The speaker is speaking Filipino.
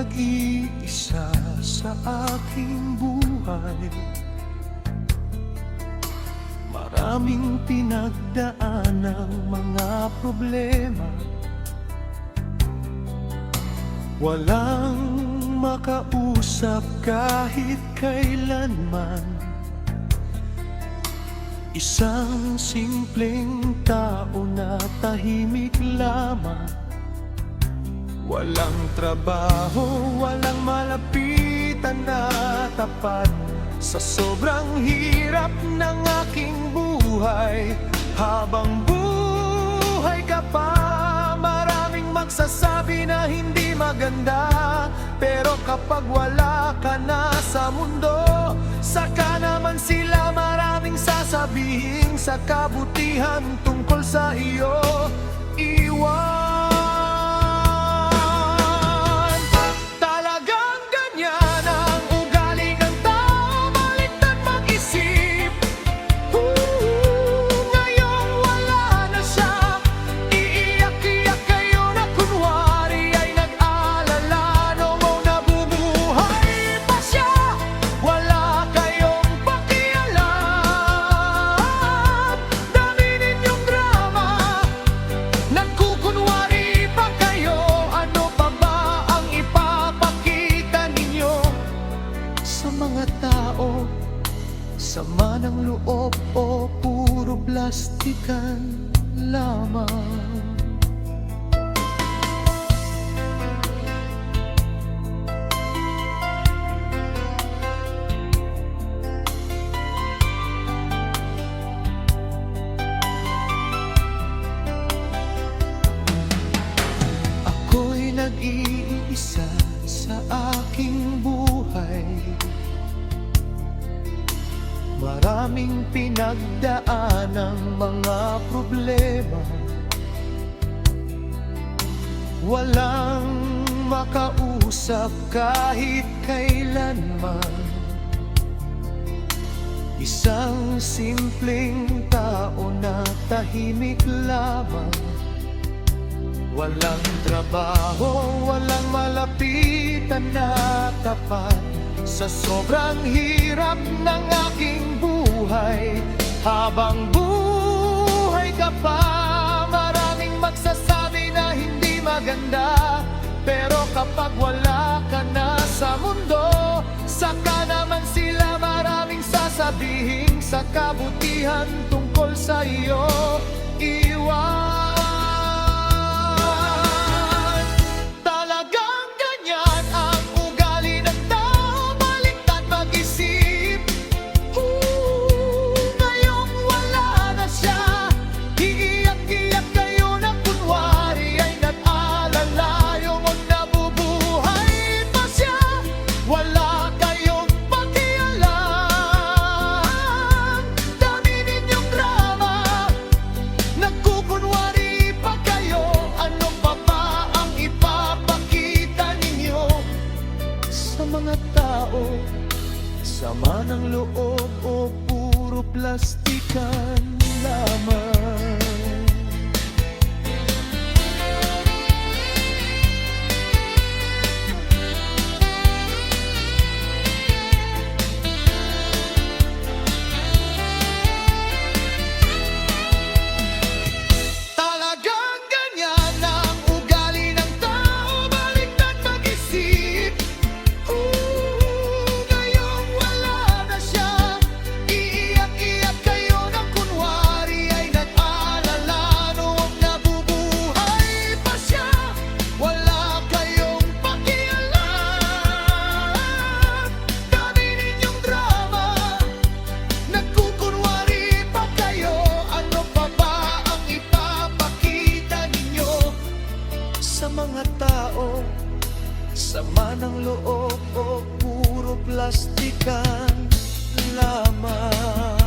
nag-iisa sa aking buhay. Maraming pinagdaan ng mga problema. Walang makausap kahit kailanman. Isang simpleng tao na tahimik lamang. Walang trabaho, walang malapitan na tapat. Sa sobrang hirap ng aking buhay, habang buhay ka pa, maraming magsasabi na hindi maganda. Pero kapag wala ka na sa mundo, saka naman sila maraming sasabihin sa kabutihan tungkol sa iyo. Iwan. Talagang ganyan ang ugali ng tao, baliktad mag-isip. Ngayong wala na siya, iiyak-iyak kayo na kunwari ay nag-alala. Noong nabubuhay pa siya, wala kayong pakialam. Dami ninyong drama, nagkukunwari pa kayo. Ano pa ba ang ipapakita ninyo sa mga tao? Sama ng loob o puro plastikan lamang? Ako'y nag-iisa sa aking buhay. Maraming pinagdaan ng mga problema. Walang makausap kahit kailanman. Isang simpleng tao na tahimik lamang. Walang trabaho, walang malapitan na tapat. Sa sobrang hirap ng aking buhay, habang buhay ka pa, maraming magsasabi na hindi maganda. Pero kapag wala ka na sa mundo, saka naman sila maraming sasabihin sa kabutihan tungkol sa iyo. Iwan. Talagang ganyan ang ugali ng tao, baliktad mag-isip. Ngayong wala na siya, iiyak-iyak kayo na kunwari ay nag-alala. Yung nabubuhay pa siya, wala kayong pakialam. Dami ninyong drama, nagkukunwari pa kayo. Ano pa ba ang ipapakita ninyo sa mga tao? Sama ng loob o puro plastikan lamang? Talagang ganyan ang ugali ng tao, baliktad mag-isip. Ngayong wala na siya, iiyak-iyak kayo na kunwari ay nag-alala. Noong nabubuhay pa siya, wala kayong pakialam. Dami ninyong drama, nagkukunwari pa kayo. Ano pa ba ang ipapakita ninyo sa mga tao? Sama ng loob o puro plastikan lamang?